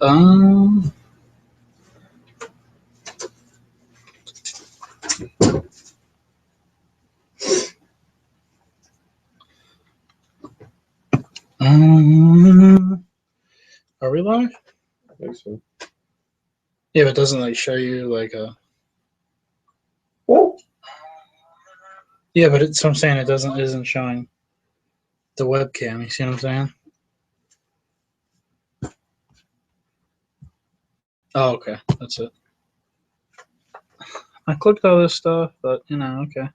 Um. Are we live? I think so. Yeah, but it doesn't like show you like a. Oh. Yeah, but it's. I'm saying it isn't showing the webcam. You see what I'm saying? Oh, okay, that's it. I clicked all this stuff, but okay.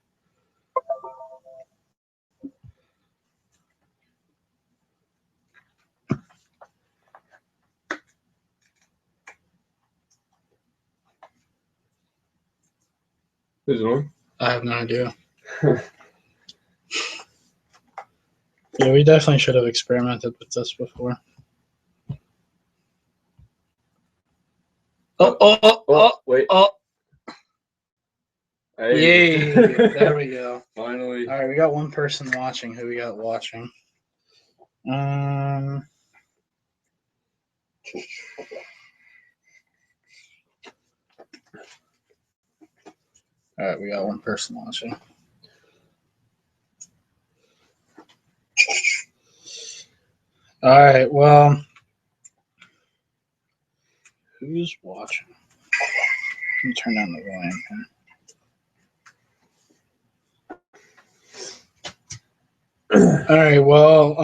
Is it on? I have no idea. Yeah, we definitely should have experimented with this before. Wait. Hey. Yay! There we go. Finally. All right, we got one person watching. Who we got watching? All right, we got one person watching. All right, well, who's watching? Let me turn down the volume here. All right, well,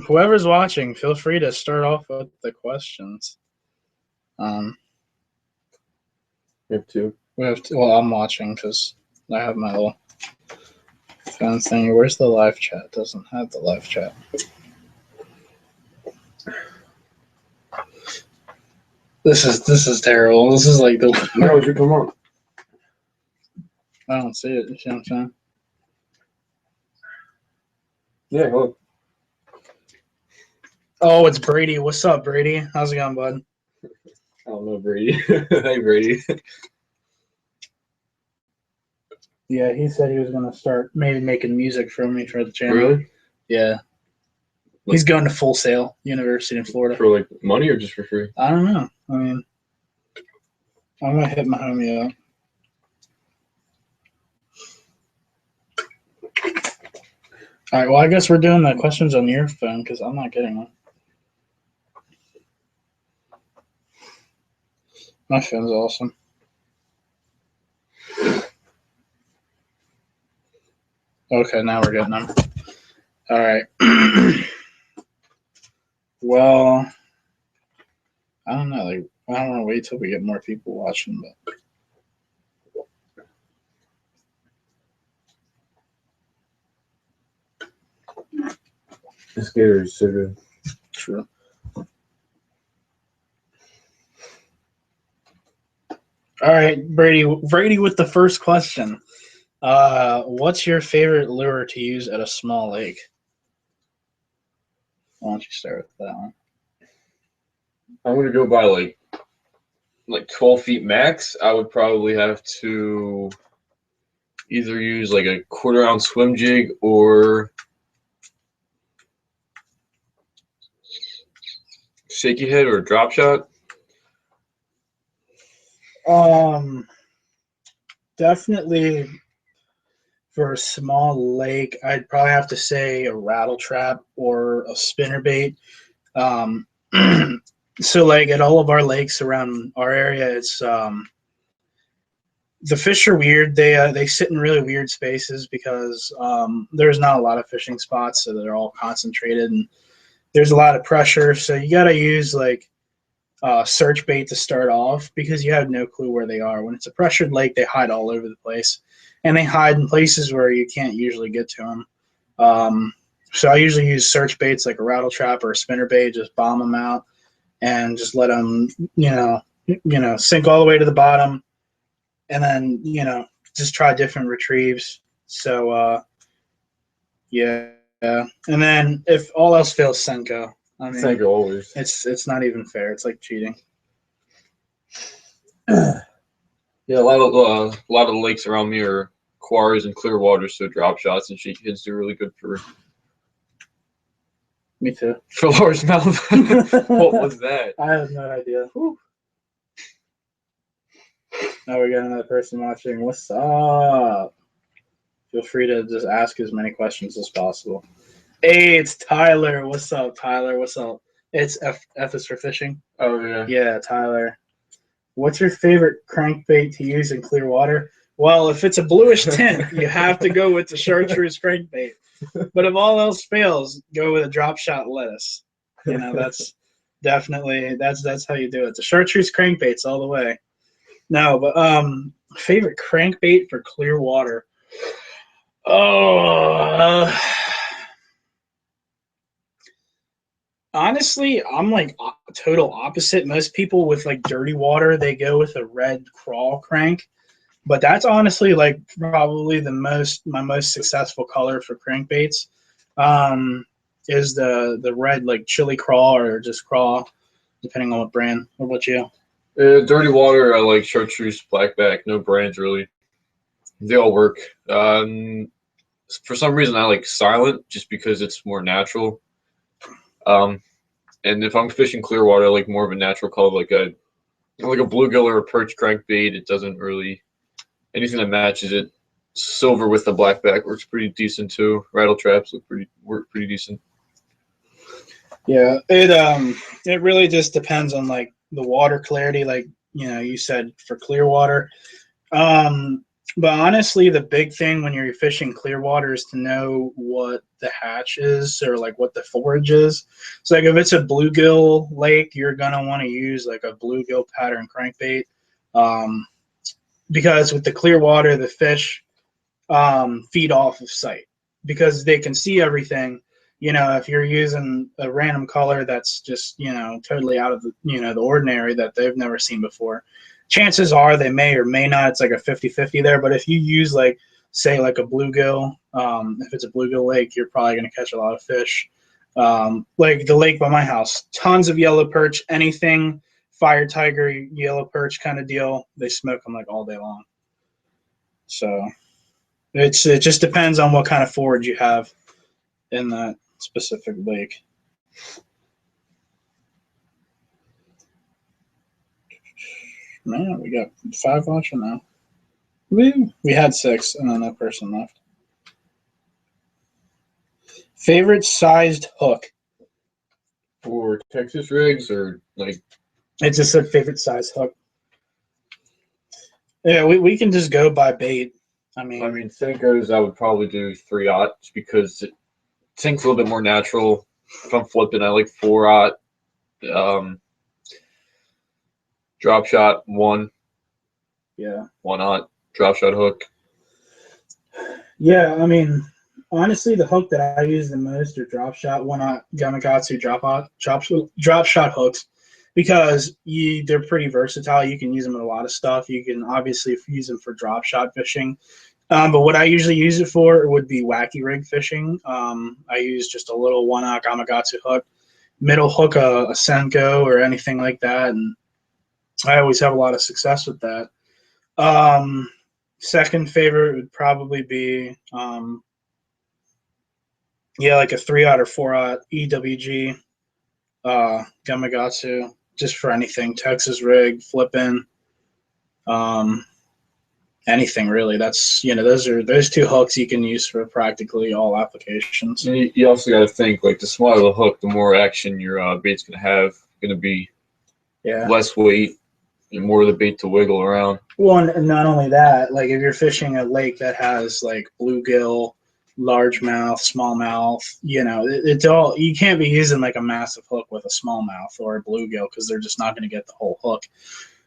whoever's watching, feel free to start off with the questions. We have two. Well, I'm watching because I have my little phone thing. Where's the live chat? It doesn't have the live chat. This is terrible. This is like the. No, it should come on. I don't see it. You see what I'm saying? Yeah, look. Oh, it's Brady. What's up, Brady? How's it going, bud? I don't know, Brady. Hey, Brady. Yeah, he said he was gonna start maybe making music for me for the channel. Really? Yeah. He's going to Full Sail University in Florida. For like money or just for free? I don't know. I mean, I'm gonna hit my homie up. All right. Well, I guess we're doing the questions on your phone because I'm not getting one. My phone's awesome. Okay, now we're getting them. All right. Well, I don't know. Like, I don't want to wait till we get more people watching, but. This gator is so good. True. All right, Brady with the first question. What's your favorite lure to use at a small lake? Why don't you start with that one? I'm gonna go by like 12 feet max. I would probably have to either use like a 1/4 ounce swim jig or shaky head or drop shot. Definitely for a small lake, I'd probably have to say a rattle trap or a spinnerbait. So like at all of our lakes around our area, it's the fish are weird. They sit in really weird spaces because there's not a lot of fishing spots, so they're all concentrated and there's a lot of pressure. So you got to use like search bait to start off because you have no clue where they are. When it's a pressured lake, they hide all over the place, and they hide in places where you can't usually get to them. So I usually use search baits like a rattle trap or a spinner bait, just bomb them out and just let them, sink all the way to the bottom, and then just try different retrieves. So yeah, and then if all else fails, Senko. I mean, Senko always. It's not even fair. It's like cheating. Yeah, a lot of the lakes around me are quarries and clear water, so drop shots and shaky heads do really good for Me too. For largemouth. What was that? I have no idea. Whew. Now we got another person watching. What's up? Feel free to just ask as many questions as possible. Hey, it's Tyler. What's up, Tyler? What's up? It's F is for fishing. Oh yeah. Yeah, Tyler. What's your favorite crankbait to use in clear water? Well, if it's a bluish tint, you have to go with the chartreuse crankbait. But if all else fails, go with a drop shot lettuce. You know, that's definitely that's how you do it. The chartreuse crankbaits all the way. No, but favorite crankbait for clear water. Oh, honestly, I'm like total opposite. Most people with like dirty water, they go with a red crawl crank. But that's honestly like probably my most successful color for crankbaits. Is the red like chili crawl or just crawl, depending on what brand. What about you? Dirty water, I like chartreuse, blackback. No brands really. They all work. For some reason, I like silent just because it's more natural. And if I'm fishing clear water, I like more of a natural color, like a bluegill or a perch crankbait. It doesn't really anything that matches it. Silver with the blackback works pretty decent too. Rattle traps work pretty decent. Yeah, it really just depends on like the water clarity, like you said for clear water. Um, but honestly, the big thing when you're fishing clear water is to know what the hatch is or like what the forage is. So like if it's a bluegill lake, you're gonna want to use like a bluegill pattern crankbait, because with the clear water, the fish feed off of sight because they can see everything. If you're using a random color that's just totally out of the ordinary that they've never seen before, chances are they may or may not. It's like a 50-50 there. But if you use like say like a bluegill, if it's a bluegill lake, you're probably going to catch a lot of fish. Like the lake by my house, tons of yellow perch, anything fire tiger, yellow perch kind of deal. They smoke them like all day long. So it just depends on what kind of forage you have in that specific lake. Man, we got 5 watching now. We had 6, and then that person left. Favorite sized hook? For Texas rigs or like? It just said favorite size hook. Yeah, we can just go by bait. I mean, Senkos, I would probably do 3/0 because it sinks a little bit more natural. If I'm flipping, I like 4/0. Drop shot 1. Yeah. 1/0 drop shot hook. Yeah, I mean, honestly, the hook that I use the most are drop shot 1/0 Gamakatsu drop shot hooks because they're pretty versatile. You can use them in a lot of stuff. You can obviously use them for drop shot fishing. But what I usually use it for would be wacky rig fishing. I use just a little 1/0 Gamakatsu hook, middle hook a Senko or anything like that, and I always have a lot of success with that. Second favorite would probably be like a 3/0 or 4/0 EWG Gamakatsu, just for anything Texas rig, flipping, anything really. That's those 2 hooks you can use for practically all applications. And you also got to think like the smaller the hook, the more action your bait's gonna have. Gonna be less weight and more of the bait to wiggle around. Well, and not only that, like if you're fishing a lake that has like bluegill, largemouth, smallmouth, it's all, you can't be using like a massive hook with a smallmouth or a bluegill because they're just not going to get the whole hook.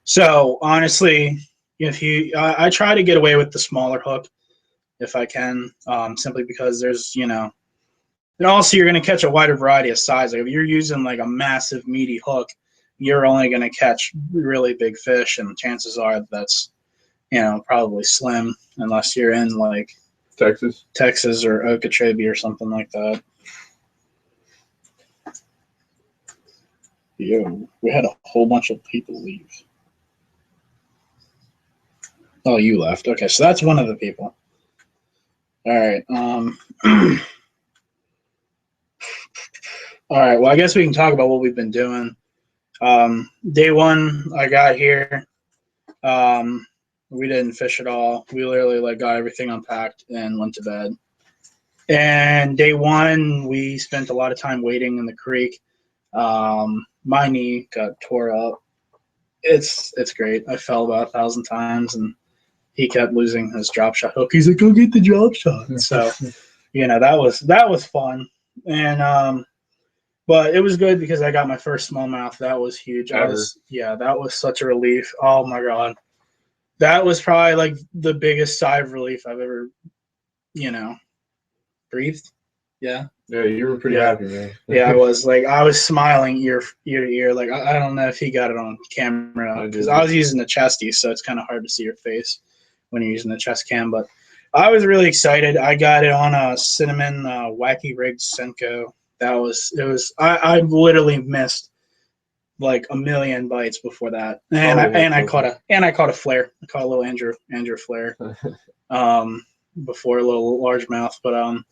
So honestly, I try to get away with the smaller hook if I can, simply because there's and also you're going to catch a wider variety of size. Like if you're using like a massive meaty hook, you're only going to catch really big fish, and chances are that's probably slim unless you're in like Texas or Okeechobee or something like that. Yo, we had a whole bunch of people leave. Oh, you left. Okay, so that's one of the people. All right. All right. Well, I guess we can talk about what we've been doing. Day one, I got here. We didn't fish at all. We literally like got everything unpacked and went to bed. And day one, we spent a lot of time waiting in the creek. My knee got tore up. It's great. I fell about 1,000 times, and he kept losing his drop shot hook. He's like, "Go get the drop shot." So, that was fun, and but it was good because I got my first smallmouth. That was huge. That was such a relief. Oh my god, that was probably like the biggest sigh of relief I've ever, breathed. Yeah. Yeah, you were pretty happy, man. Yeah, I was smiling ear to ear. Like I don't know if he got it on camera because I was using the chesty, so it's kind of hard to see your face when you're using the chest cam. But I was really excited. I got it on a cinnamon wacky rigged Senko. I literally missed like a million bites before that, and I caught a flare. I caught a little Andrew flare before a little largemouth. But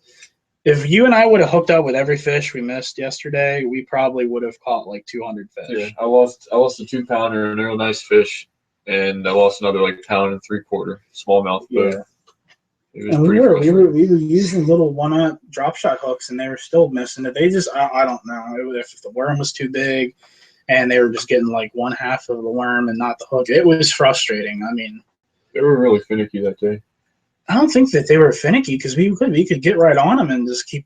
if you and I would have hooked up with every fish we missed yesterday, we probably would have caught like 200 fish. Yeah, I lost a 2-pounder, and they were nice fish, and I lost another like 1.75-pound smallmouth. But it was and we were using little 1-aught drop shot hooks, and they were still missing it. They just I don't know if the worm was too big, and they were just getting like one half of the worm and not the hook. It was frustrating. I mean, they were really finicky that day. I don't think that they were finicky because we could get right on them and just keep,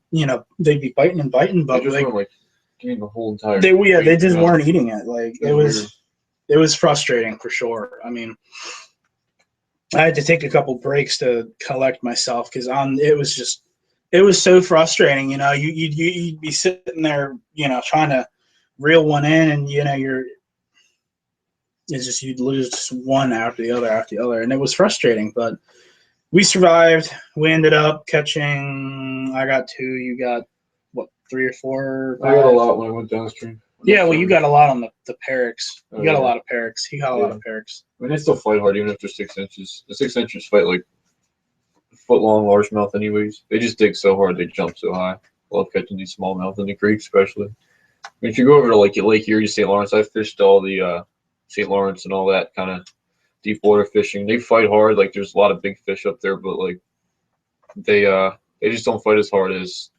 they'd be biting and biting, but they just weren't like getting the whole entire. They just weren't eating it. Like it was frustrating for sure. I mean, I had to take a couple breaks to collect myself because it was so frustrating. You'd be sitting there, trying to reel one in, and you'd lose one after the other, and it was frustrating, but. We survived. We ended up catching. I got 2. You got what, 3 or 4? I got a lot when I went downstream. Yeah, well, you got a lot on the Parrots. You got a lot of Parrots. He got a lot of Parrots. I mean, they still fight hard even if they're 6 inches. The 6 inches fight like a foot-long largemouth anyways. They just dig so hard. They jump so high. Love catching these smallmouth in the creek, especially. I mean, if you go over to like Lake Erie, St. Lawrence, I fished all the St. Lawrence and all that kind of deep water fishing. They fight hard. Like there's a lot of big fish up there, but like they just don't fight as hard as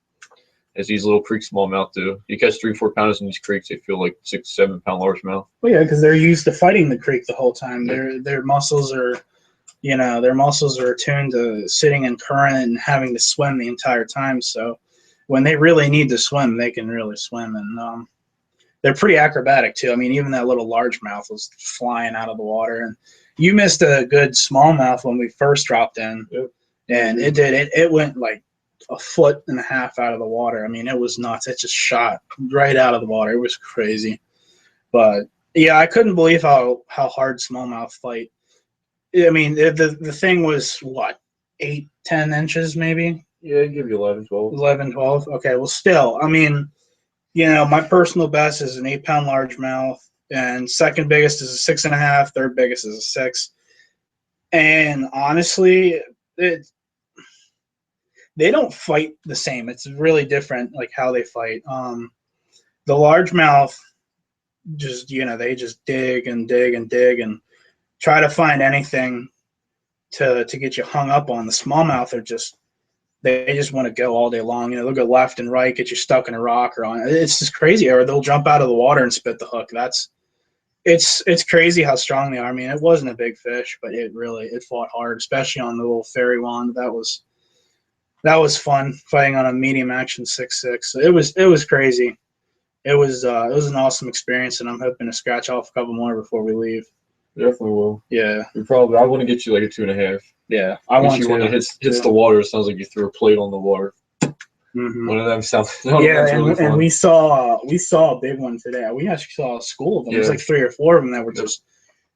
these little creek smallmouth do. You catch 3-4 pounders in these creeks, they feel like 6-7 pound largemouth. Well, yeah, because they're used to fighting the creek the whole time. Their muscles are attuned to sitting in current and having to swim the entire time. So when they really need to swim, they can really swim, and they're pretty acrobatic too. I mean, even that little largemouth was flying out of the water. And you missed a good smallmouth when we first dropped in, and it went like 1.5 foot out of the water. I mean, it was nuts. It just shot right out of the water. It was crazy. But yeah, I couldn't believe how hard smallmouth fight. I mean, the thing was what, 8-10 inches maybe? Yeah, I'd give you 11, 12. 11, 12. Okay, well, still, I mean, my personal best is an 8-pound largemouth. And second biggest is a 6.5. Third biggest is a 6. And honestly, they don't fight the same. It's really different, like how they fight. The largemouth just, they just dig and dig and dig and try to find anything to get you hung up on. The smallmouth they just want to go all day long. They'll go left and right, get you stuck in a rock or on. It's just crazy. Or they'll jump out of the water and spit the hook. It's crazy how strong they are. I mean, it wasn't a big fish, but it fought hard, especially on the little fairy wand. That was fun fighting on a medium action 6.6. So it was crazy. It was an awesome experience, and I'm hoping to scratch off a couple more before we leave. Definitely will. Yeah. I want to get you like a 2.5. Yeah, I want you when it hits the water. It sounds like you threw a plate on the water. Mm-hmm. One of them sounds. And we saw a big one today. We actually saw a school of them. There's like 3 or 4 of them that were just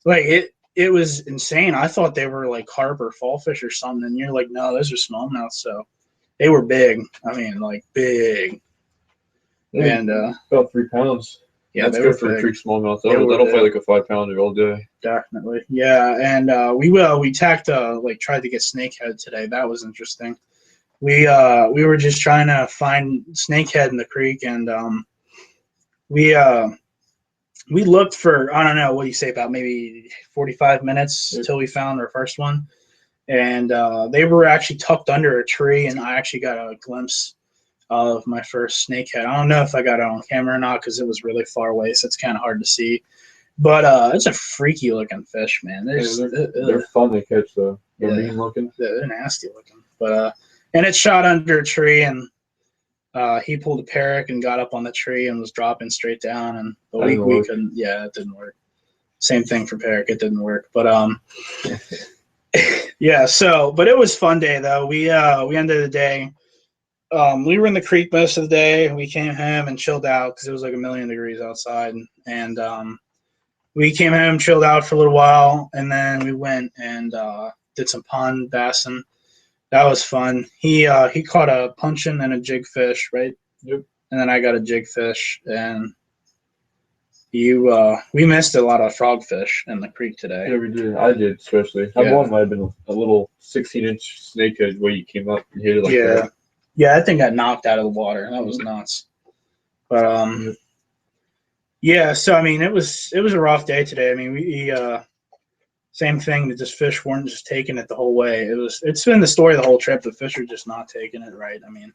like it was insane. I thought they were like carp or fall fish or something, and you're like, no, those are smallmouth. So they were big. I mean, like big. Yeah, and about 3 pounds. Yeah, that's good for a creek smallmouth. That'll fight like a 5-pounder all day. Definitely. Yeah, and we tried to get snakehead today. That was interesting. We were just trying to find snakehead in the creek, and we looked for, I don't know, what do you say, about maybe 45 minutes until we found our first one. And they were actually tucked under a tree, and I actually got a glimpse of my first snakehead. I don't know if I got it on camera or not because it was really far away, so it's kind of hard to see. But it's a freaky looking fish, man. They're fun to catch, though. They're mean looking. They're nasty looking. But and it shot under a tree, and he pulled a parrot and got up on the tree and was dropping straight down. And we couldn't. Yeah, it didn't work. Same thing for parrot. It didn't work. But yeah. So, but it was fun day though. We ended the day. We were in the creek most of the day. We came home and chilled out because it was like 1,000,000 degrees outside, and we came home, chilled out for a little while, and then we went and did some pond bassing. That was fun. He caught a puncheon and a jig fish, right? Yep. And then I got a jig fish, and we missed a lot of frogfish in the creek today. Yeah, we did. I did, especially. Yeah. One might have been a little 16-inch snakehead where you came up and hit it like that. Yeah, that thing got knocked out of the water. That was nuts. But yeah. So I mean, it was a rough day today. I mean, we same thing. That just fish weren't just taking it the whole way. It's been the story of the whole trip. The fish are just not taking it right. I mean,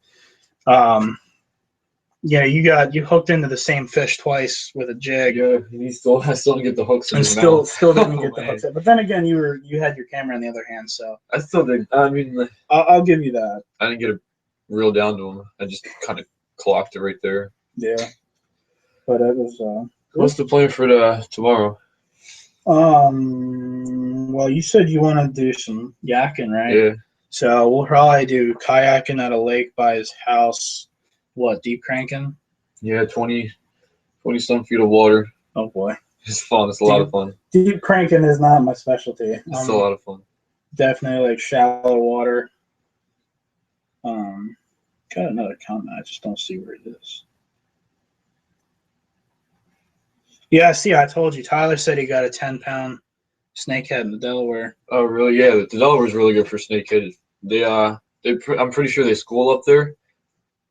yeah, you hooked into the same fish twice with a jig. Yeah, and I still didn't get the hooks in his still mouth. didn't get the hooks. But then again, you had your camera on the other hand, so I still did. I mean, I'll give you that. I didn't get it real down to him. I just kind of clocked it right there. Yeah, but it was. What's the plan for tomorrow? Well, you said you want to do some yakking, right? Yeah. So we'll probably do kayaking at a lake by his house. What, deep cranking? Yeah, 20 some feet of water. Oh boy, It's fun. It's a lot of fun. Deep cranking is not my specialty. It's a lot of fun. Definitely like shallow water. Got another comment. I just don't see where it is. Yeah, see, I told you. Tyler said he got a 10-pound snakehead in the Delaware. Oh, really? Yeah, the Delaware's really good for snakehead. I'm pretty sure they school up there,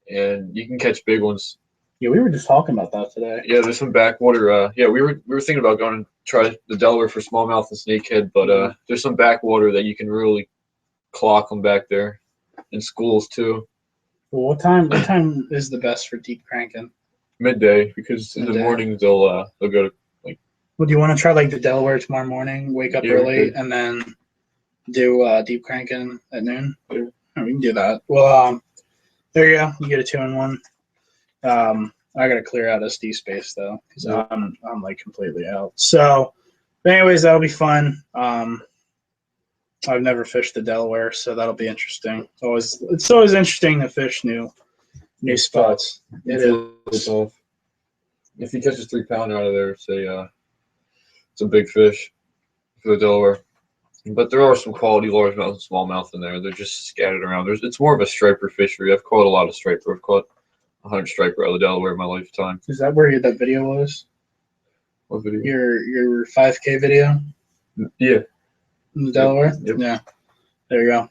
and you can catch big ones. Yeah, we were just talking about that today. Yeah, there's some backwater. Yeah, we were thinking about going and try the Delaware for smallmouth and snakehead, but there's some backwater that you can really clock them back there, in schools too. Well, what time is the best for deep cranking? Midday, because in the mornings they'll go to like. Well, do you want to try like the Delaware tomorrow morning? Wake up early and then do deep cranking at noon. Yeah. Oh, we can do that. Well, there you go. You get a 2-in-1. I gotta clear out SD space though, because I'm like completely out. So, but anyways, that'll be fun. I've never fished the Delaware, so that'll be interesting. It's always interesting to fish new spots. It's tough. If he catches 3-pounder out of there, say it's a big fish for the Delaware. But there are some quality largemouth and smallmouth in there. They're just scattered around. It's more of a striper fishery. I've caught a lot of striper. I've caught 100 striper out of the Delaware in my lifetime. Is that where that video was? What video? Your 5K video? Yeah. In the Delaware? Yep. Yeah. There you go.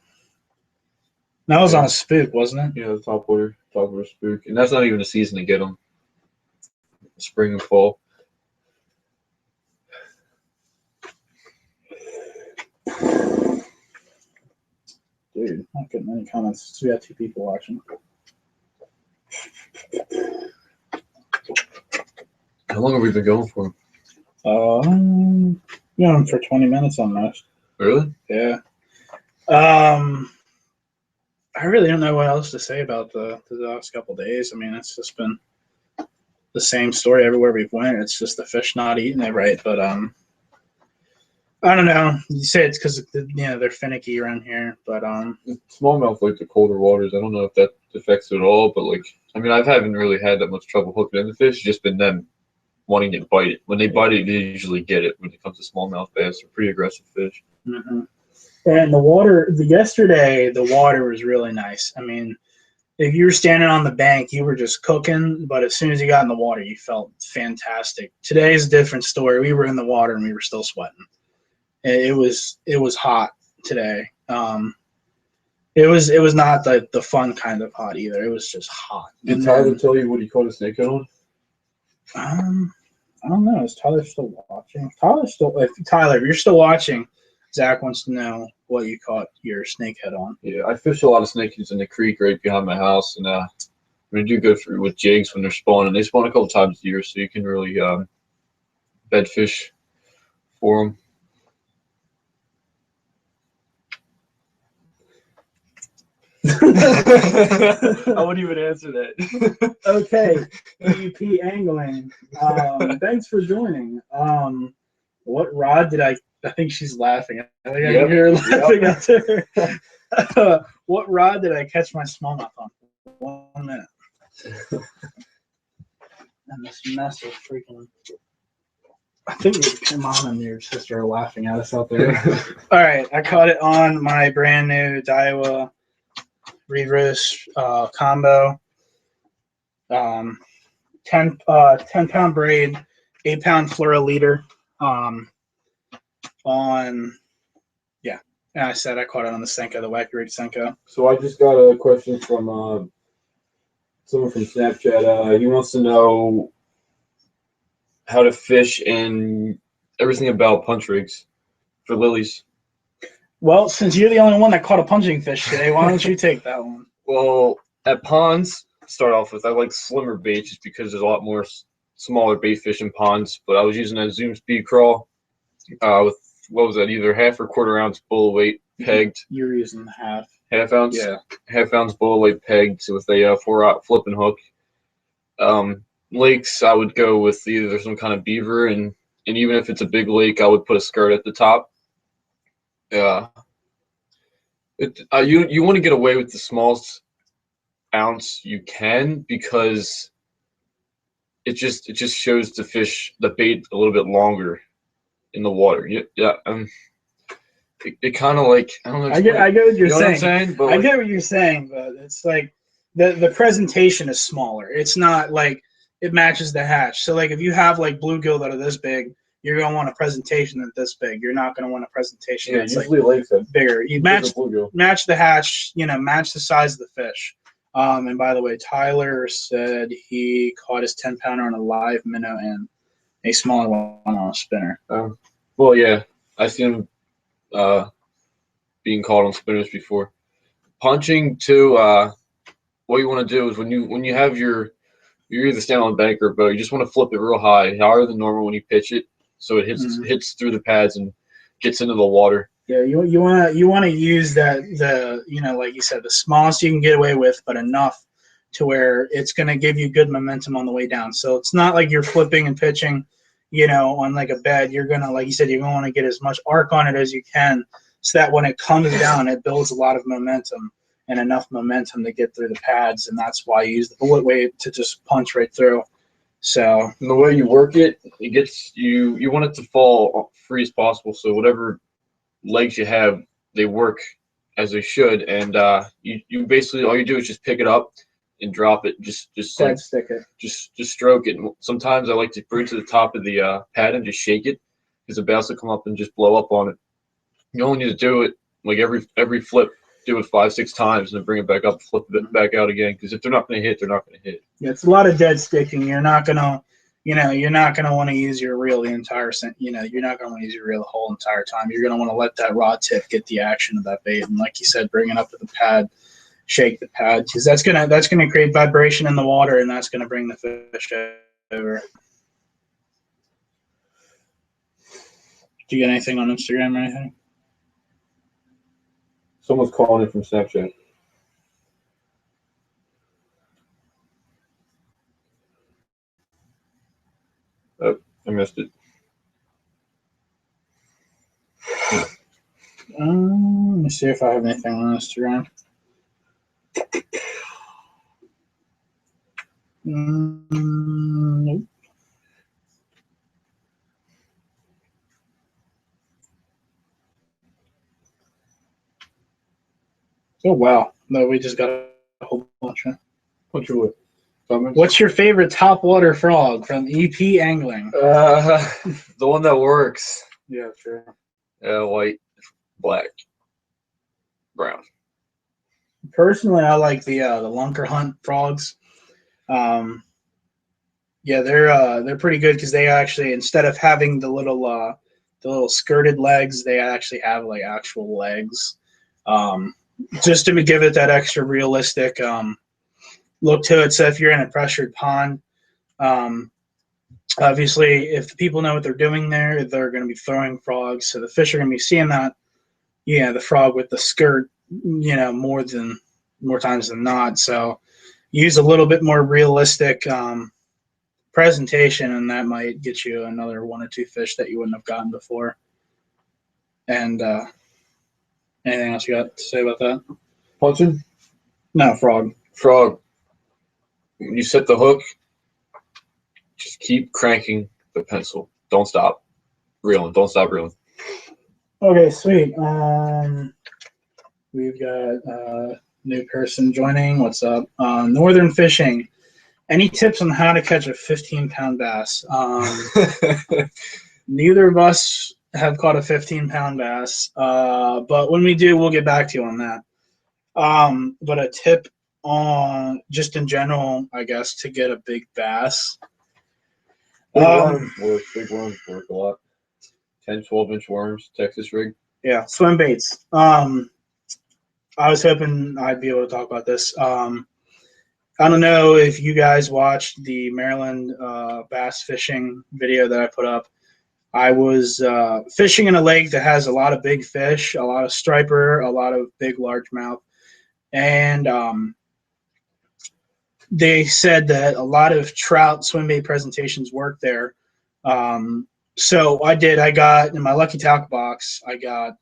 That was on a spook, wasn't it? Yeah, the topwater spook. And that's not even the season to get them. Spring and fall. Dude, not getting any comments. So we got 2 people watching. How long have we been going for? Going for 20 minutes almost. Really? Yeah. I really don't know what else to say about the last couple of days. I mean, it's just been the same story everywhere we've went. It's just the fish not eating it right. But I don't know. You say it's because they're finicky around here. But smallmouth like the colder waters. I don't know if that affects it at all. But like, I mean, I haven't really had that much trouble hooking in the fish. It's just been them wanting to bite it. When they bite it, they usually get it. When it comes to smallmouth bass, they're pretty aggressive fish. Mm-hmm. And the water, yesterday, the water was really nice. I mean, if you were standing on the bank, you were just cooking, but as soon as you got in the water, you felt fantastic. Today's a different story. We were in the water and we were still sweating. It was hot today. It was not the fun kind of hot either. It was just hot. Did Tyler tell you what he caught a snakehead on? I don't know. Is Tyler still watching? Tyler, if you're still watching, Zach wants to know what you caught your snakehead on. Yeah, I fish a lot of snakeheads in the creek right behind my house, and they do good with jigs when they're spawning. They spawn a couple times a year, so you can really bed fish for them. I wouldn't even answer that. Okay, EP angling. Thanks for joining. What rod did I think she's laughing. I think I can hear her laughing out there. What rod did I catch my smallmouth on? 1 minute. And this mess of freaking. I think your mom and your sister are laughing at us out there. All right, I caught it on my brand new Daiwa Reverse combo. 10-pound braid, 8-pound fluoroliter. And I said I caught it on the Senko, the wacky rig Senko. So I just got a question from someone from Snapchat. He wants to know how to fish and everything about punch rigs for lilies. Well, since you're the only one that caught a punching fish today, why don't you take that one? Well, at ponds, to start off with, I like slimmer bait just because there's a lot more smaller bait fish in ponds. But I was using a Zoom speed crawl with, what was that, either half or quarter ounce bull weight pegged. You were using half. Half ounce? Yeah. Half ounce bull weight pegged with a 4-aught flipping hook. Lakes, I would go with either some kind of beaver, and even if it's a big lake, I would put a skirt at the top. You want to get away with the smallest ounce you can, because it just shows the fish the bait a little bit longer in the water. Yeah. It kind of like, I don't know. I get what you're saying. But I get what you're saying, but it's like the presentation is smaller. It's not like it matches the hatch. So like if you have like bluegill that are this big, you're gonna want a presentation that's this big. You're not gonna want a presentation that's usually like lakes have bigger. You match the hatch, match the size of the fish. And by the way, Tyler said he caught his 10-pounder on a live minnow and a smaller one on a spinner. Well, yeah, I've seen him being caught on spinners before. Punching too. What you want to do is when you have you're either standing on a bank or a boat, you just want to flip it real high, higher than normal when you pitch it, so it hits through the pads and gets into the water. Yeah, you want to use that, like you said, the smallest you can get away with, but enough to where it's going to give you good momentum on the way down. So it's not like you're flipping and pitching, on like a bed. You're gonna, like you said, you're going to want to get as much arc on it as you can, so that when it comes down, it builds a lot of momentum and enough momentum to get through the pads, and that's why you use the bullet weight to just punch right through. So and the way you work it, it gets you want it to fall free as possible. So whatever legs you have, they work as they should, and you basically, all you do is just pick it up and drop it, just like stick it, just stroke it. And sometimes I like to bring it to the top of the pad and just shake it, because the bass will come up and just blow up on it. You only need to do it like every flip. Do it 5-6 times and then bring it back up, flip it back out again. Because if they're not going to hit, they're not going to hit. Yeah, it's a lot of dead sticking. You're not gonna want to use your reel the entire. You're not gonna want to use your reel the whole entire time. You're gonna want to let that rod tip get the action of that bait, and like you said, bring it up to the pad, shake the pad, because that's gonna create vibration in the water, and that's gonna bring the fish over. Do you get anything on Instagram or anything? Someone's calling it from Snapchat. Oh, I missed it. Let me see if I have anything on Instagram. Nope. Oh wow! No, we just got a whole bunch. What's your comments? What's your favorite topwater frog from EP Angling? The one that works. Yeah, sure. White, black, brown. Personally, I like the Lunker Hunt frogs. Yeah, they're pretty good because they actually, instead of having the little skirted legs, they actually have like actual legs, um, just to give it that extra realistic look to it. So if you're in a pressured pond, um, obviously if the people know what they're doing there, they're going to be throwing frogs, so the fish are going to be seeing that, yeah, the frog with the skirt, more times than not. So use a little bit more realistic presentation, and that might get you another one or two fish that you wouldn't have gotten before. And anything else you got to say about that? Punching? No, frog. Frog. When you set the hook, just keep cranking the pencil. Don't stop reeling. Don't stop reeling. Okay, sweet. We've got a new person joining. What's up? Northern fishing. Any tips on how to catch a 15-pound bass? Neither of us have caught a 15-pound bass, but when we do, we'll get back to you on that. But a tip on just in general, I guess, to get a big bass. Big worms work. Big worms work a lot. 10, 12-inch worms, Texas rig. Yeah, swim baits. I was hoping I'd be able to talk about this. I don't know if you guys watched the Maryland bass fishing video that I put up. I was fishing in a lake that has a lot of big fish, a lot of striper, a lot of big largemouth, and they said that a lot of trout swim bait presentations work there. So I did. I got in my Lucky Tackle box. I got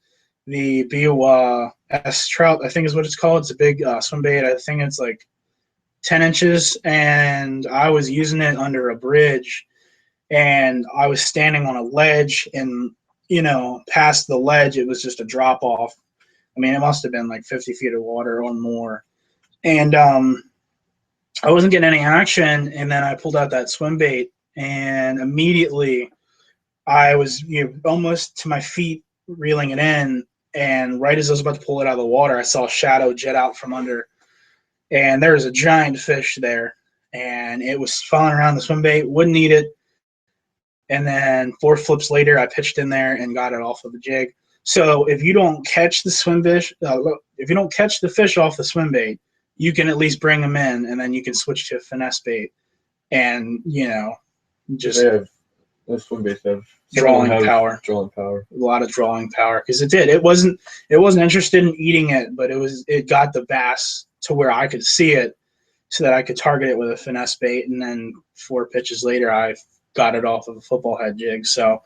the BOS trout, I think is what it's called. It's a big swim bait. I think it's like 10 inches, and I was using it under a bridge, and I was standing on a ledge, and past the ledge, it was just a drop off. I mean, it must have been like 50 feet of water or more, and I wasn't getting any action. And then I pulled out that swim bait, and immediately I was almost to my feet reeling it in, and right as I was about to pull it out of the water, I saw a shadow jet out from under, and there was a giant fish there, and it was falling around the swim bait, wouldn't eat it. And then 4 flips later, I pitched in there and got it off of the jig. So if you don't catch the if you don't catch the fish off the swim bait, you can at least bring them in, and then you can switch to a finesse bait, and just Those swim baits have drawing power. Drawing power. A lot of drawing power, because it did. It wasn't interested in eating it, but it got the bass to where I could see it, so that I could target it with a finesse bait, and then 4 pitches later, I got it off of a football head jig. So,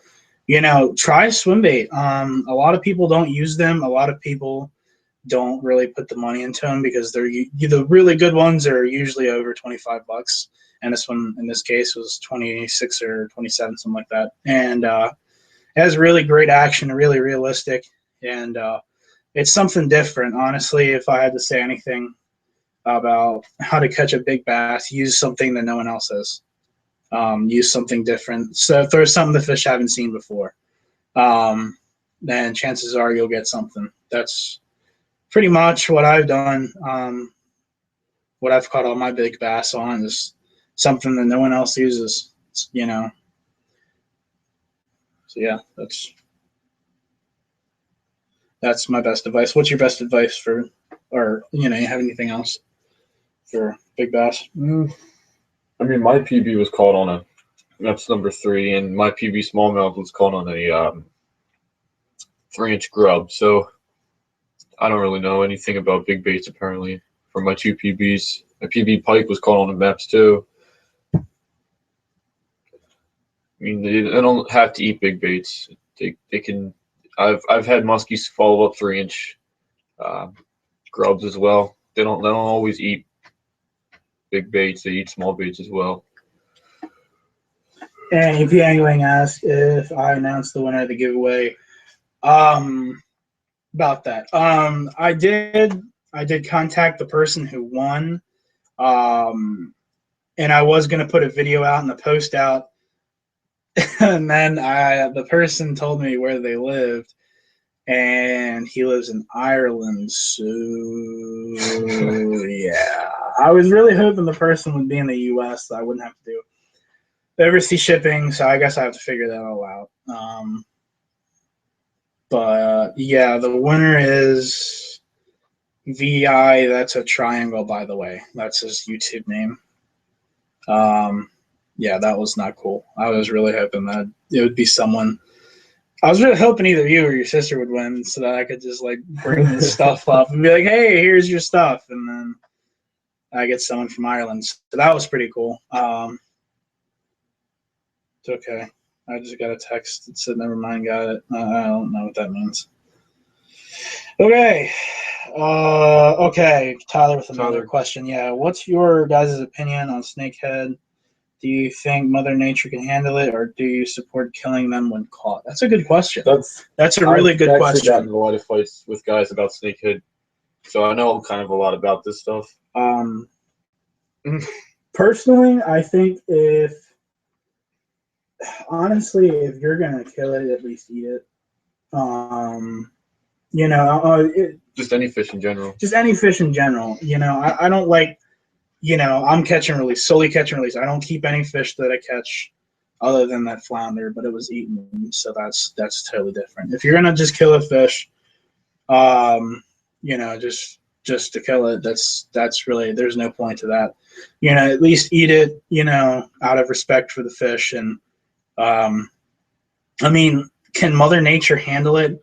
try swim bait. A lot of people don't use them. A lot of people don't really put the money into them, because the really good ones are usually over $25. And this one, in this case, was 26 or 27, something like that. And it has really great action, really realistic, and it's something different. Honestly, if I had to say anything about how to catch a big bass, use something that no one else has. Use something different. So if there's something the fish haven't seen before, then chances are you'll get something. That's pretty much what I've done. What I've caught all my big bass on is something that no one else uses. So yeah, that's my best advice. What's your best advice for, or you have anything else for big bass? I mean, my PB was caught on that's number 3, and my PB smallmouth was caught on a 3-inch grub. So I don't really know anything about big baits, apparently, for my 2 PBs. My PB pike was caught on the maps, too. I mean, they don't have to eat big baits. They can. I've had muskies follow up 3-inch grubs as well. They don't always eat big baits. They eat small baits as well. And EP Angling asked if I announced the winner of the giveaway. About that, I did contact the person who won, and I was gonna put a video out and the post out, and then the person told me where they lived, and he lives in Ireland. So yeah, I was really hoping the person would be in the U.S. so I wouldn't have to do overseas shipping, so I guess I have to figure that all out. But yeah, the winner is VI. That's a triangle, by the way. That's his YouTube name. Yeah, that was not cool. I was really hoping that it would be someone. I was really hoping either you or your sister would win, so that I could just like bring this stuff up and be like, "Hey, here's your stuff," and then I get someone from Ireland. So that was pretty cool. It's okay. I just got a text that said, "Never mind, got it." I don't know what that means. Okay. Okay. Tyler with another question. Yeah. What's your guys' opinion on snakehead? Do you think Mother Nature can handle it, or do you support killing them when caught? That's a good question. That's a really good question. I've actually gotten a lot of fights with guys about snakehead, so I know kind of a lot about this stuff. Personally, I think honestly, if you're gonna kill it, at least eat it. Just any fish in general. Just any fish in general. I don't like. I'm catch and release, solely catch and release. I don't keep any fish that I catch other than that flounder, but it was eaten, so that's totally different. If you're gonna just kill a fish, just to kill it, that's really, there's no point to that. At least eat it, out of respect for the fish. And I mean, can Mother Nature handle it?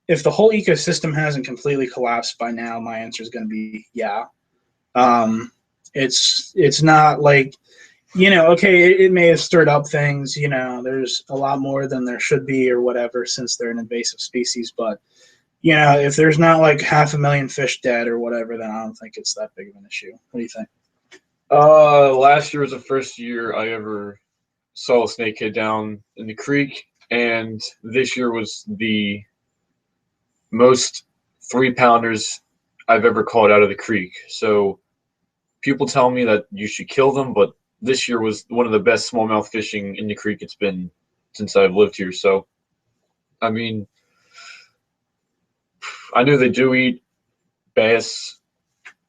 If the whole ecosystem hasn't completely collapsed by now, my answer is going to be yeah. It's not like, okay, it may have stirred up things, there's a lot more than there should be or whatever, since they're an invasive species. But, if there's not like 500,000 fish dead or whatever, then I don't think it's that big of an issue. What do you think? Last year was the first year I ever saw a snakehead down in the creek, and this year was the most 3-pounders I've ever caught out of the creek. So people tell me that you should kill them, but this year was one of the best smallmouth fishing in the creek it's been since I've lived here. So, I mean, I know they do eat bass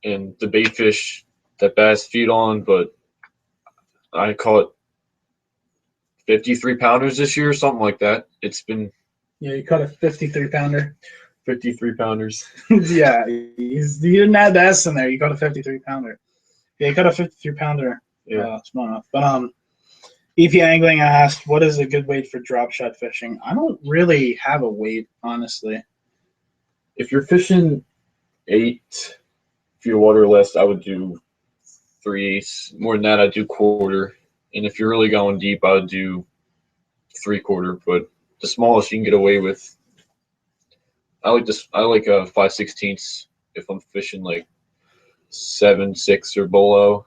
and the bait fish that bass feed on, but I caught 53-pounders this year, something like that. It's been... Yeah, you caught a 53-pounder. 53-pounders. Yeah, you didn't add the S in there. You caught a 53-pounder. Yeah, you caught a 53-pounder. Yeah, smallmouth. But EP Angling asked, "What is a good weight for drop shot fishing?" I don't really have a weight, honestly. If you're fishing 8 feet of water or less, I would do 3/8. More than that, I'd do quarter. And if you're really going deep, I would do 3/4. But the smallest you can get away with, I like this. I like a 5/16 if I'm fishing like 7, 6 or below.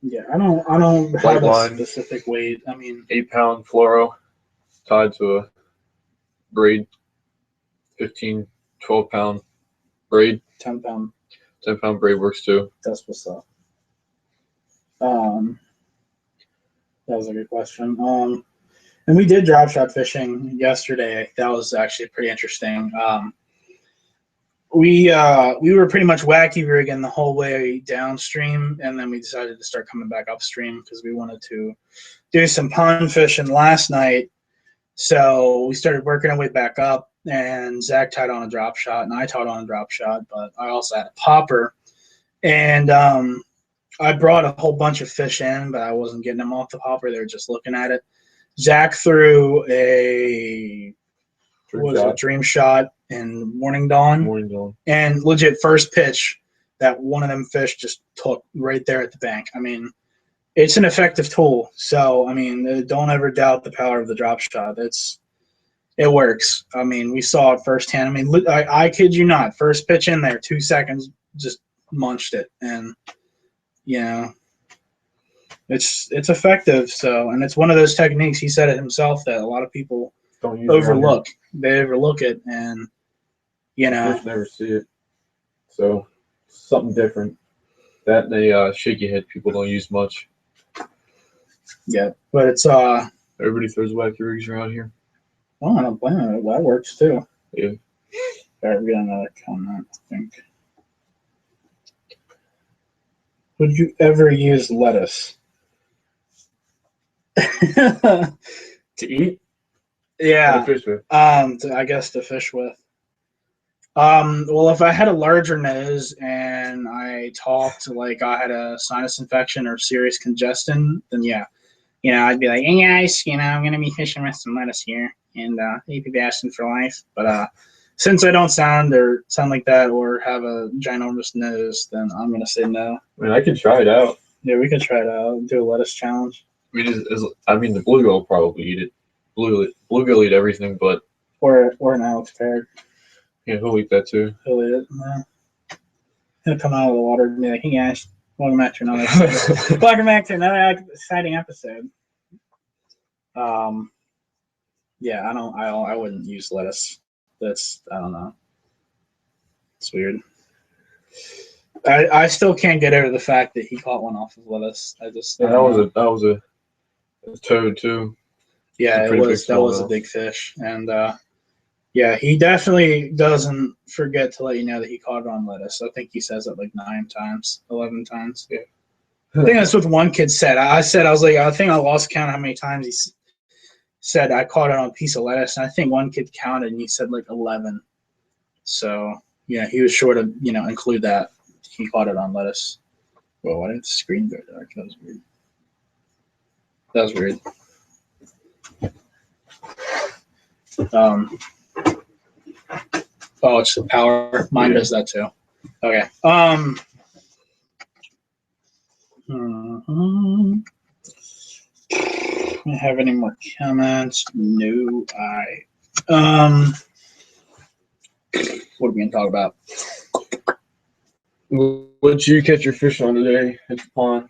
Yeah, I don't have a specific weight. I mean, 8-pound fluoro tied to a braid, 15, 12-pound braid. 10-pound. 10-pound braid works too. That's what's up. That was a good question. And we did drop shot fishing yesterday. That was actually pretty interesting. We were pretty much wacky rigging the whole way downstream, and then we decided to start coming back upstream because we wanted to do some pond fishing last night. So we started working our way back up, and Zach tied on a drop shot, and I tied on a drop shot, but I also had a popper. And I brought a whole bunch of fish in, but I wasn't getting them off the popper. They were just looking at it. Zach threw a dream shot in Morning Dawn. And legit first pitch that one of them fish just took right there at the bank. I mean, it's an effective tool. So, I mean, don't ever doubt the power of the drop shot. It works. I mean, we saw it firsthand. I mean, I kid you not, first pitch in there, 2 seconds, just munched it. And, it's effective. So, and it's one of those techniques, he said it himself, that a lot of people overlook. They overlook it, and fish never see it. So something different. That they shaky head people don't use much. Yeah, but it's everybody throws wacky rigs around here. Well, I don't blame it. That works too. Yeah. Alright, we got another comment, I think. Would you ever use lettuce? To eat? Yeah. To fish with? I guess to fish with. Well, if I had a larger nose and I talked like I had a sinus infection or serious congestion, then yeah, I'd be like, hey guys, I'm gonna be fishing with some lettuce here, and you'd be asking for life. But since I don't sound like that or have a ginormous nose, then I'm gonna say no. I mean, I could try it out. Yeah, we could try it out. Do a lettuce challenge. I mean, the bluegill will probably eat it. Bluegill eat everything, but or an Alex Parrot. Yeah, he'll eat that too. He'll eat it. Yeah. He'll come out of the water and be like, "Hey guys, welcome back to another episode. Welcome back to another exciting episode." Yeah, I wouldn't use lettuce. I don't know. It's weird. I still can't get over the fact that he caught one off of lettuce. That was a toad too. Yeah, it was. That was a big fish, and yeah, he definitely doesn't forget to let you know that he caught it on lettuce. I think he says it like 9 times, 11 times. Yeah. I think that's what one kid said. I was like, I think I lost count how many times he said I caught it on a piece of lettuce. And I think one kid counted and he said like 11. So, yeah, he was sure to, include that. He caught it on lettuce. Whoa, why did the screen go dark? That was weird. Oh, it's the power. Mine does that too. Okay. Have any more comments? No, what are we gonna talk about? What'd you catch your fish on today at the pond?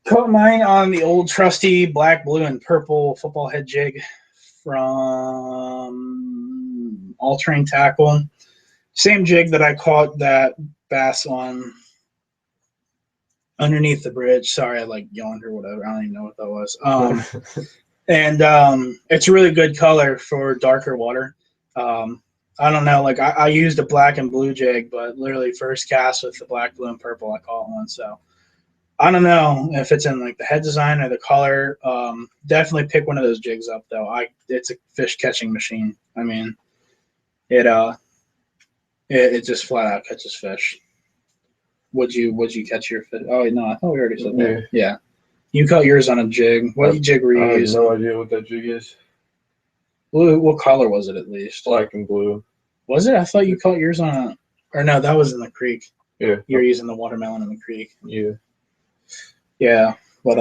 Caught mine on the old trusty black, blue, and purple football head jig from All Terrain Tackle. Same jig that I caught that bass on underneath the bridge. Sorry, I like yawned or whatever. I don't even know what that was. And it's a really good color for darker water. I don't know, like I used a black and blue jig, but literally first cast with the black, blue, and purple, I caught one. So I don't know if it's in like the head design or the color. Definitely pick one of those jigs up though. It's a fish catching machine. I mean, it just flat out catches fish. Would you catch your fish? Oh no, I thought we already said that. Yeah. You caught yours on a jig. What jig were you using? I have no idea what that jig is. What color was it at least? Black and blue. Was it? I thought you caught yours on a... Or no, that was in the creek. Yeah. You were using the watermelon in the creek. Yeah. Yeah, but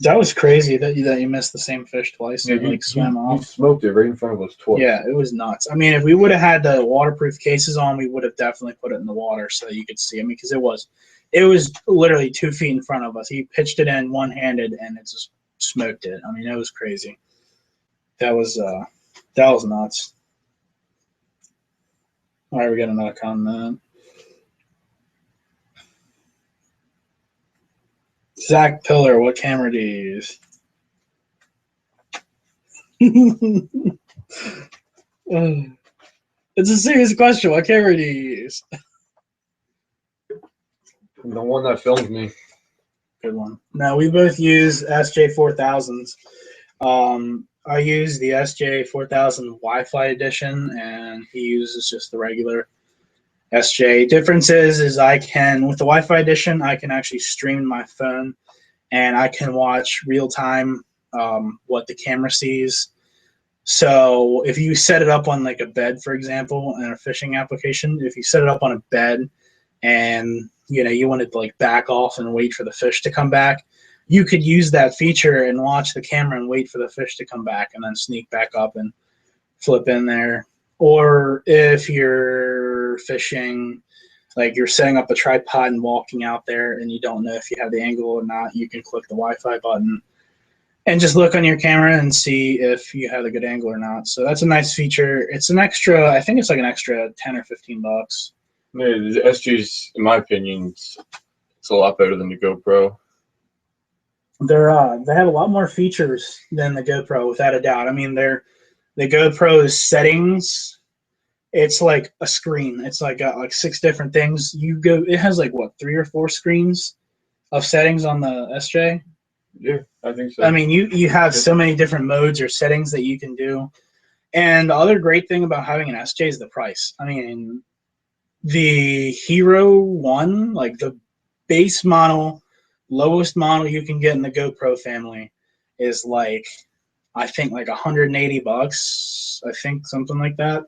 that was crazy that you missed the same fish twice. Yeah, and swam off. You smoked it right in front of us twice. Yeah, it was nuts. I mean, if we would have had the waterproof cases on, we would have definitely put it in the water so that you could see. I mean, because it was literally 2 feet in front of us. He pitched it in one-handed and it just smoked it. I mean, it was crazy. That was nuts. All right, we got another comment. Zach Pillar, what camera do you use? It's a serious question. What camera do you use? The one that filmed me. Good one. No, we both use SJ4000s. I use the SJ4000 Wi-Fi edition, and he uses just the regular SJ. Difference is with the Wi-Fi edition, I can actually stream my phone, and I can watch real time what the camera sees. So if you set it up on like a bed, for example, in a fishing application, if you set it up on a bed and you wanted to like back off and wait for the fish to come back, you could use that feature and watch the camera and wait for the fish to come back and then sneak back up and flip in there. Or if you're fishing, like you're setting up a tripod and walking out there and you don't know if you have the angle or not, you can click the Wi-Fi button and just look on your camera and see if you have a good angle or not. So that's a nice feature. It's an extra, I think it's like an extra 10 or 15 bucks. Yeah, the SG's, in my opinion, it's a lot better than the GoPro. They have a lot more features than the GoPro, without a doubt. I mean, the GoPro's settings, it's like a screen. It's like got like 6 different things. It has like what, 3 or 4 screens of settings on the SJ. Yeah, I think so. I mean, you have so many different modes or settings that you can do. And the other great thing about having an SJ is the price. I mean, the Hero 1, like the base model, lowest model you can get in the GoPro family is like, I think like $180, I think something like that.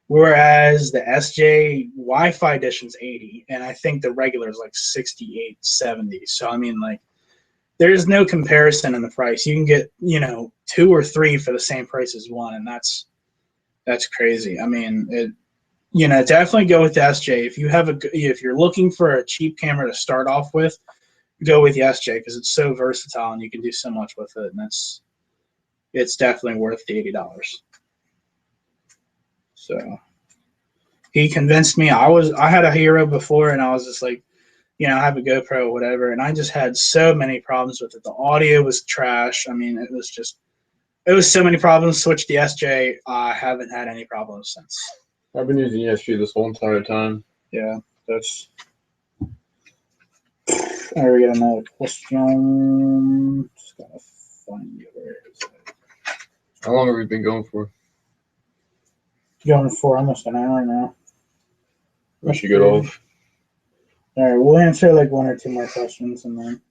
Whereas the SJ Wi-Fi edition's 80, and I think the regular is like 68, 70. So I mean, like, there's no comparison in the price. You can get, you know, 2 or 3 for the same price as one, and that's crazy. I mean, it, you know, definitely go with the SJ. If you're looking for a cheap camera to start off with, go with the SJ because it's so versatile and you can do so much with it, and it's definitely worth the $80. So he convinced me. I had a Hero before, and I was just like, you know, I have a GoPro or whatever, and I just had so many problems with it. The audio was trash. I mean, it was so many problems. Switched the SJ. I haven't had any problems since. I've been using ESG this whole entire time. Yeah, that's. All right, we got another question. Just gotta find it. Where is it? How long have we been going for? Going for almost an hour now. I should get off. All right, we'll answer like 1 or 2 more questions, and then it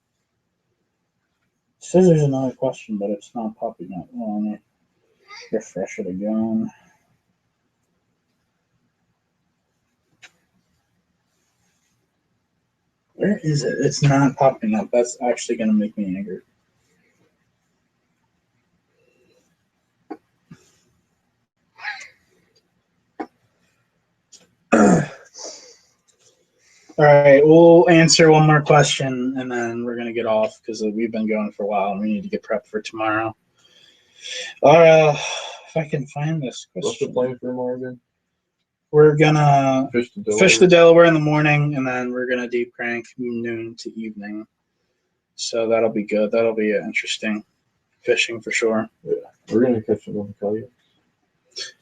says there's another question, but it's not popping up. Well, let me refresh it again. Where is it? It's not popping up. That's actually going to make me angry. All right, we'll answer 1 more question, and then we're going to get off because we've been going for a while, and we need to get prepped for tomorrow. If I can find this question. What's the plan for tomorrow again? We're going to fish the Delaware. Delaware in the morning, and then we're going to deep crank noon to evening. So that'll be good. That'll be interesting fishing for sure. Yeah, we're going to catch them on the kayak.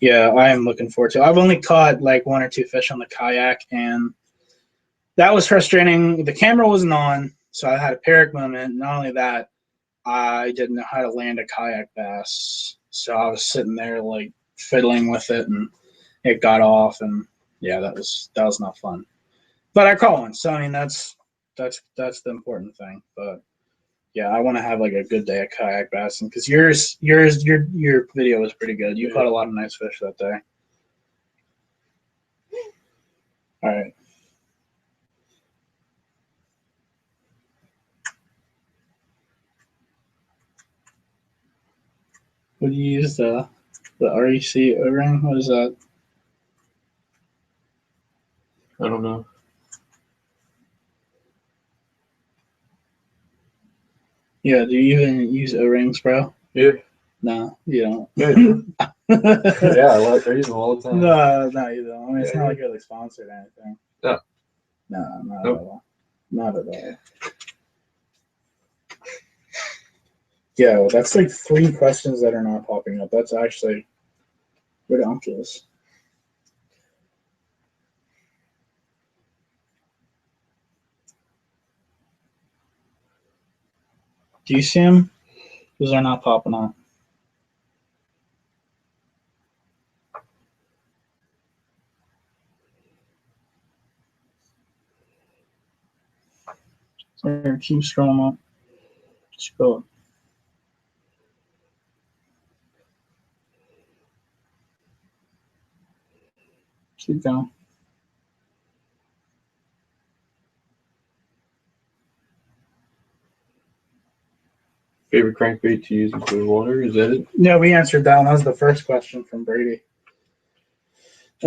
Yeah, I am looking forward to it. I've only caught like 1 or 2 fish on the kayak, and that was frustrating. The camera wasn't on, so I had a panic moment. Not only that, I didn't know how to land a kayak bass. So I was sitting there like fiddling with it, and it got off, and yeah, that was not fun. But I caught one, so I mean that's the important thing. But yeah, I want to have like a good day of kayak bassing because your video was pretty good. You caught a lot of nice fish that day. All right. Would you use the REC O-ring? What is that? I don't know. Yeah, do you even use O-rings, bro? Yeah. No, you don't. Yeah, I use them all the time. No, you don't. I mean, it's not like you're like sponsored or anything. No. No, not at all. Not at all. Yeah, well, that's like 3 questions that are not popping up. That's actually ridiculous. Do you see them? Because they're not popping up. Or keep scrolling up. Scroll up. Keep going. Favorite crankbait to use in clear water? Is that it? No, we answered that one. That was the first question from Brady. I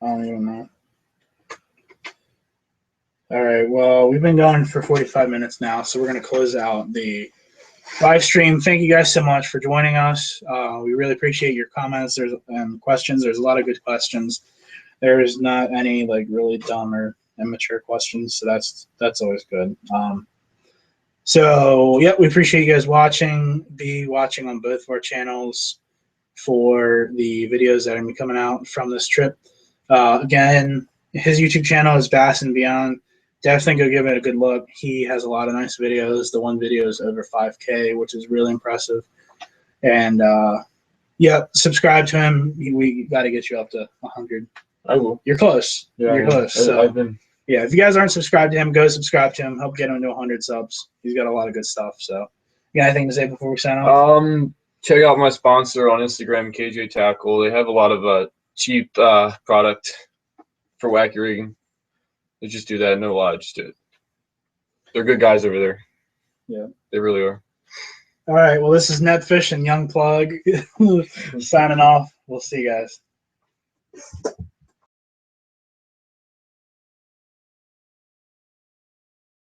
don't even know. All right. Well, we've been going for 45 minutes now, so we're going to close out the live stream. Thank you guys so much for joining us. We really appreciate your comments and questions. There's a lot of good questions. There's not any like really dumb or immature questions, so that's always good. So yeah, we appreciate you guys watching. Be watching on both of our channels for the videos that are going to be coming out from this trip. Again, his YouTube channel is Bass and Beyond. Definitely go give it a good look. He has a lot of nice videos. The one video is over 5K, which is really impressive. And yeah, subscribe to him. We got to get you up to 100. I will. You're close. Yeah, you're close. So I've been. Yeah, if you guys aren't subscribed to him, go subscribe to him. Help get him to 100 subs. He's got a lot of good stuff. So, you got anything to say before we sign off? Check out my sponsor on Instagram, KJ Tackle. They have a lot of cheap product for wacky rigging. They just do that. No lie, just do it. They're good guys over there. Yeah, they really are. All right. Well, this is Netfish and Young Plug signing off. We'll see you guys.